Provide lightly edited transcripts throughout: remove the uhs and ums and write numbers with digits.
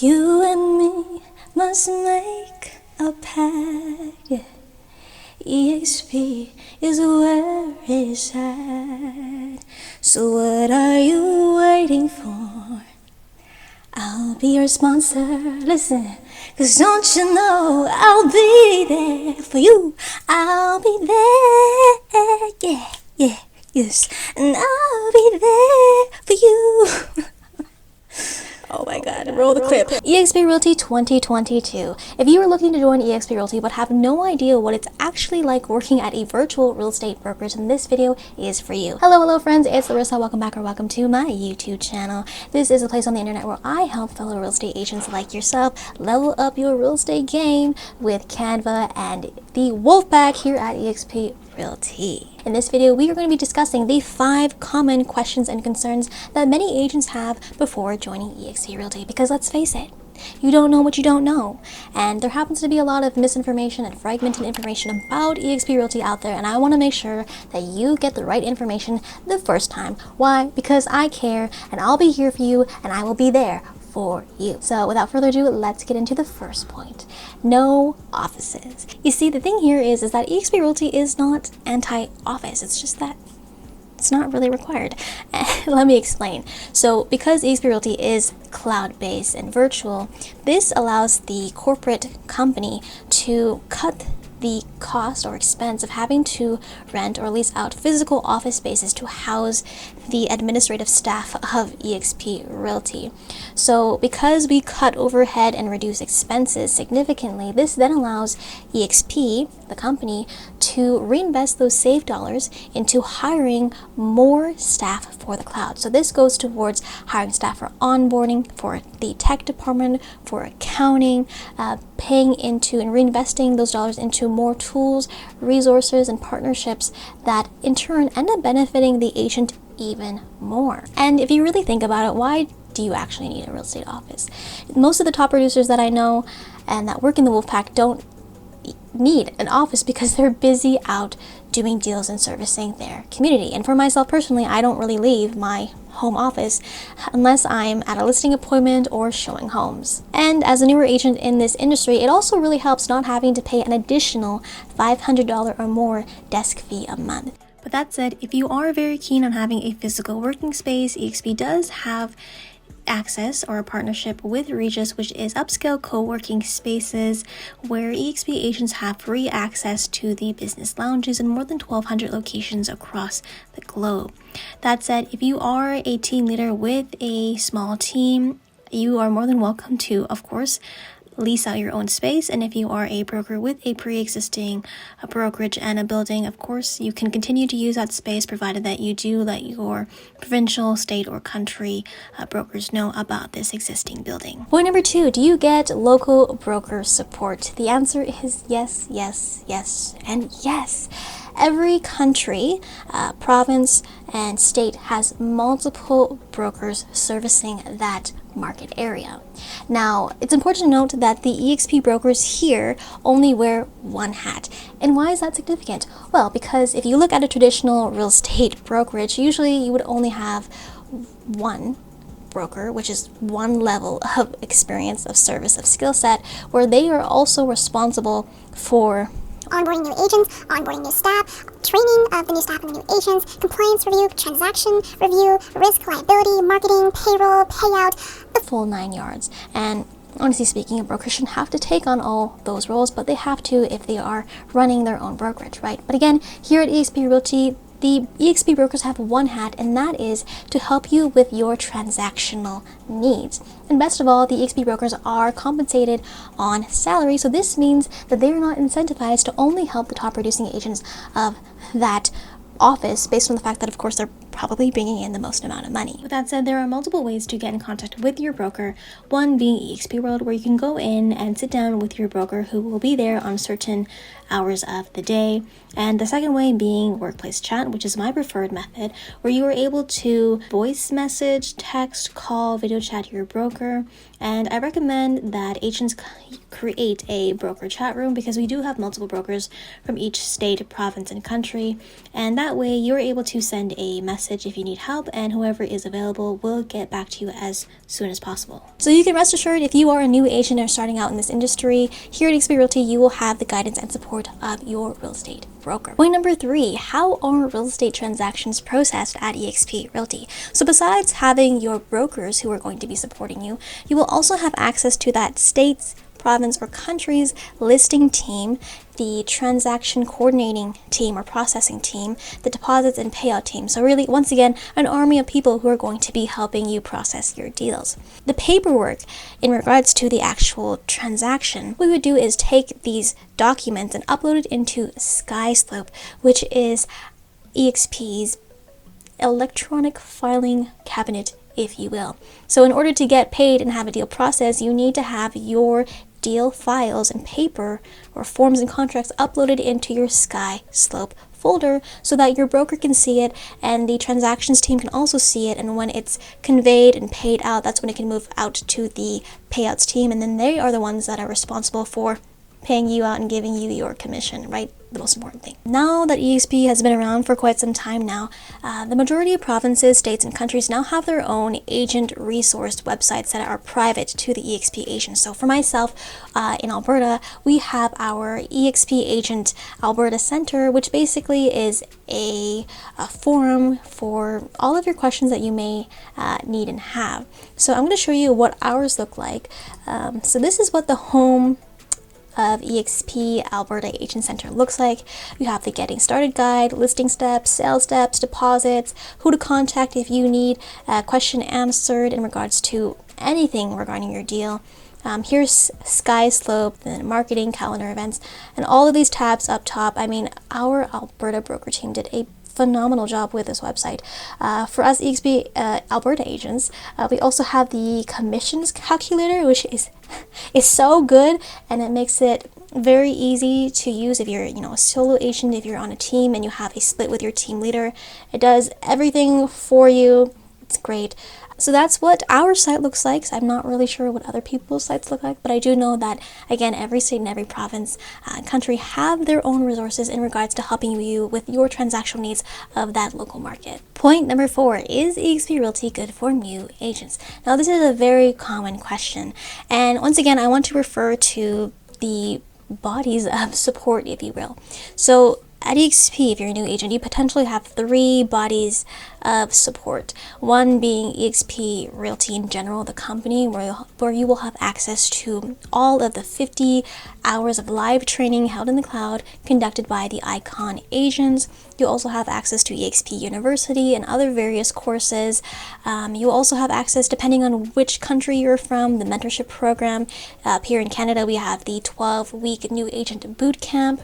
You and me must make a pact. eXp is where it's at. So what are you waiting for? I'll be your sponsor, listen, 'cause don't you know I'll be there for you. I'll be there, yeah, yes, and I'll be there for you. Oh my god, roll the clip. eXp Realty 2022. If you are looking to join eXp Realty but have no idea what it's actually like working at a virtual real estate brokerage, then this video is for you. Hello friends, it's Laressa. Welcome back or welcome to my YouTube channel. This is a place on the internet where I help fellow real estate agents like yourself level up your real estate game with Canva and the Wolfpack here at eXp Realty. In this video, we are going to be discussing the 5 common questions and concerns that many agents have before joining eXp Realty, because let's face it, you don't know what you don't know, and there happens to be a lot of misinformation and fragmented information about eXp Realty out there, and I want to make sure that you get the right information the first time. Why? Because I care, and I'll be here for you, and I will be there for you. So without further ado, let's get into the first point. No offices. You see, the thing here is that eXp Realty is not anti-office. It's just that it's not really required. Let me explain. So because eXp Realty is cloud-based and virtual, this allows the corporate company to cut the cost or expense of having to rent or lease out physical office spaces to house the administrative staff of eXp Realty. So because we cut overhead and reduce expenses significantly, this then allows eXp, the company, to reinvest those saved dollars into hiring more staff for the cloud. So this goes towards hiring staff for onboarding, for the tech department, for accounting, paying into and reinvesting those dollars into more tools, resources, and partnerships that in turn end up benefiting the agent even more. And if you really think about it, why do you actually need a real estate office? Most of the top producers that I know and that work in the Wolfpack don't need an office because they're busy out doing deals and servicing their community. And for myself personally, I don't really leave my home office unless I'm at a listing appointment or showing homes. And as a newer agent in this industry, it also really helps not having to pay an additional $500 or more desk fee a month. But that said, if you are very keen on having a physical working space, eXp does have access or a partnership with Regis, which is upscale co-working spaces where eXp agents have free access to the business lounges in more than 1,200 locations across the globe. That said, if you are a team leader with a small team, you are more than welcome to, of course, lease out your own space. And if you are a broker with a pre-existing brokerage and a building, of course, you can continue to use that space provided that you do let your provincial, state, or country brokers know about this existing building. Point number 2, do you get local broker support? The answer is yes, yes, yes, and yes. Every country, province, and state has multiple brokers servicing that market area. Now, it's important to note that the eXp brokers here only wear one hat. And why is that significant? Well, because if you look at a traditional real estate brokerage, usually you would only have one broker, which is one level of experience, of service, of skill set, where they are also responsible for onboarding new agents, onboarding new staff, training of the new staff and the new agents, compliance review, transaction review, risk, liability, marketing, payroll, payout, the full 9 yards. And honestly speaking, a broker shouldn't have to take on all those roles, but they have to if they are running their own brokerage, right? But again, here at eXp Realty, the eXp brokers have one hat, and that is to help you with your transactional needs. And best of all, the eXp brokers are compensated on salary, so this means that they are not incentivized to only help the top producing agents of that office based on the fact that, of course, they're probably bringing in the most amount of money. With that said, there are multiple ways to get in contact with your broker. One being eXp World, where you can go in and sit down with your broker who will be there on certain hours of the day. And the second way being workplace chat, which is my preferred method, where you are able to voice message, text, call, video chat your broker. And I recommend that agents create a broker chat room because we do have multiple brokers from each state, province, and country. And that way you're able to send a message message if you need help, and whoever is available will get back to you as soon as possible. So you can rest assured, if you are a new agent or starting out in this industry, here at eXp Realty, you will have the guidance and support of your real estate broker. Point number 3, how are real estate transactions processed at eXp Realty? So besides having your brokers who are going to be supporting you, you will also have access to that state's, province, or country's listing team, the transaction coordinating team or processing team, the deposits and payout team. So really, once again, an army of people who are going to be helping you process your deals. The paperwork in regards to the actual transaction, what we would do is take these documents and upload it into SkySlope, which is eXp's electronic filing cabinet, if you will. So in order to get paid and have a deal processed, you need to have your deal files and paper or forms and contracts uploaded into your SkySlope folder so that your broker can see it and the transactions team can also see it, and when it's conveyed and paid out, that's when it can move out to the payouts team, and then they are the ones that are responsible for paying you out and giving you your commission, right? The most important thing. Now that eXp has been around for quite some time now, the majority of provinces, states, and countries now have their own agent resourced websites that are private to the eXp agents. So for myself, in Alberta, we have our eXp Agent Alberta Center, which basically is a forum for all of your questions that you may need and have. So I'm going to show you what ours look like. So this is what the home of eXp Alberta Agent Center looks like. You have the getting started guide, listing steps, sales steps, deposits, who to contact if you need a question answered in regards to anything regarding your deal. Here's SkySlope, the marketing, calendar, events, and all of these tabs up top. I mean, our Alberta broker team did a phenomenal job with this website. For us eXp Alberta agents, we also have the commissions calculator, which is so good, and it makes it very easy to use if you're a solo agent, if you're on a team and you have a split with your team leader. It does everything for you. It's great. So that's what our site looks like. So I'm not really sure what other people's sites look like, but I do know that, again, every state and every province and country have their own resources in regards to helping you with your transactional needs of that local market. Point number 4, is eXp Realty good for new agents? Now, this is a very common question. And once again, I want to refer to the bodies of support, if you will. So at eXp, if you're a new agent, you potentially have 3 bodies of support. One being eXp Realty in general, the company, where you will have access to all of the 50 hours of live training held in the cloud conducted by the Icon agents. You also have access to eXp University and other various courses. You also have access, depending on which country you're from, the mentorship program. Here in Canada, we have the 12-week new agent boot camp.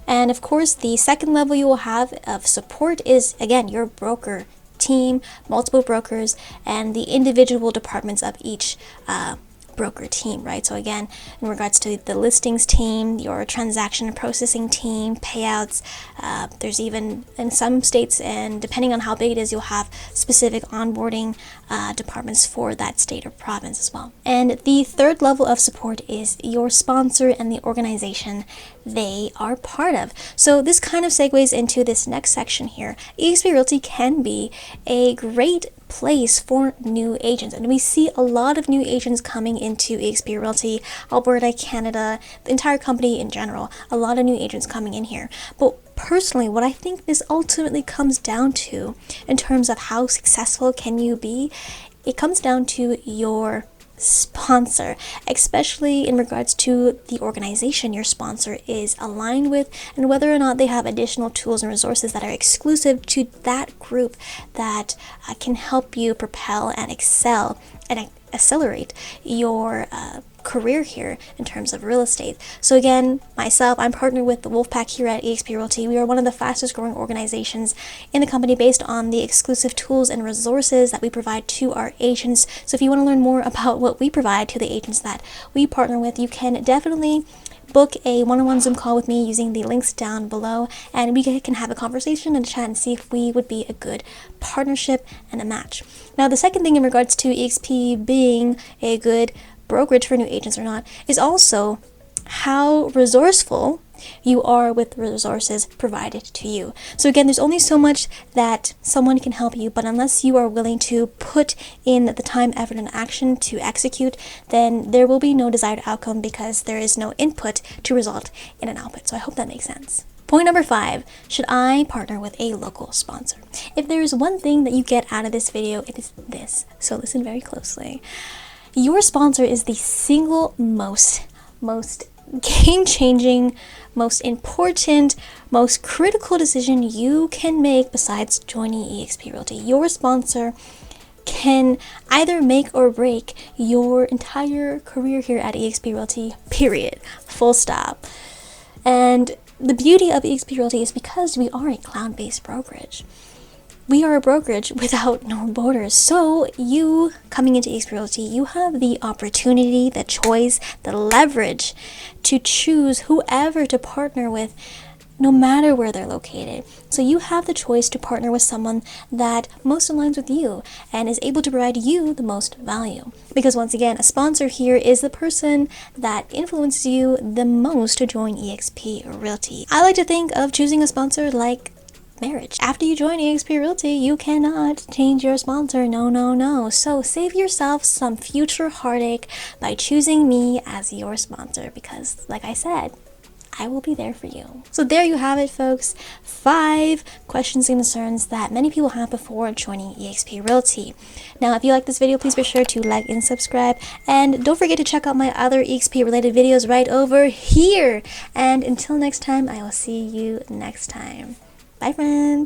And of course, the second level you will have of support is, again, your broker team, multiple brokers, and the individual departments of each broker team, right? So again, in regards to the listings team, your transaction processing team, payouts, there's even in some states, and depending on how big it is, you'll have specific onboarding departments for that state or province as well. And the third level of support is your sponsor and the organization they are part of. So this kind of segues into this next section here. eXp Realty can be a great place for new agents, and we see a lot of new agents coming into eXp Realty, Alberta, Canada, the entire company in general. A lot of new agents coming in here. But personally, what I think this ultimately comes down to, in terms of how successful can you be, it comes down to your sponsor, especially in regards to the organization your sponsor is aligned with, and whether or not they have additional tools and resources that are exclusive to that group that can help you propel and excel and accelerate your career here in terms of real estate. So again, myself, I'm partnered with the Wolfpack here at eXp Realty. We are one of the fastest growing organizations in the company based on the exclusive tools and resources that we provide to our agents. So if you want to learn more about what we provide to the agents that we partner with, you can definitely book a one-on-one Zoom call with me using the links down below, and we can have a conversation and chat and see if we would be a good partnership and a match. Now, the second thing in regards to eXp being a good brokerage for new agents or not is also how resourceful You are with the resources provided to you. So again, there's only so much that someone can help you, but unless you are willing to put in the time, effort, and action to execute, then there will be no desired outcome because there is no input to result in an output. So I hope that makes sense. Point number 5, should I partner with a local sponsor? If there is one thing that you get out of this video, it is this. So listen very closely. Your sponsor is the single most game-changing, most important, most critical decision you can make besides joining eXp Realty. Your sponsor can either make or break your entire career here at eXp Realty, period. Full stop. And the beauty of eXp Realty is because we are a cloud-based brokerage. We are a brokerage without no borders. So you coming into eXp Realty, you have the opportunity, the choice, the leverage to choose whoever to partner with, no matter where they're located. So you have the choice to partner with someone that most aligns with you and is able to provide you the most value. Because once again, a sponsor here is the person that influences you the most to join eXp Realty. I like to think of choosing a sponsor like marriage. After you join eXp Realty, you cannot change your sponsor. No. So save yourself some future heartache by choosing me as your sponsor because, like I said, I will be there for you. So there you have it, folks. 5 questions and concerns that many people have before joining eXp Realty. Now, if you like this video, please be sure to like and subscribe. And don't forget to check out my other eXp related videos right over here. And until next time, I will see you next time. Bye, friends.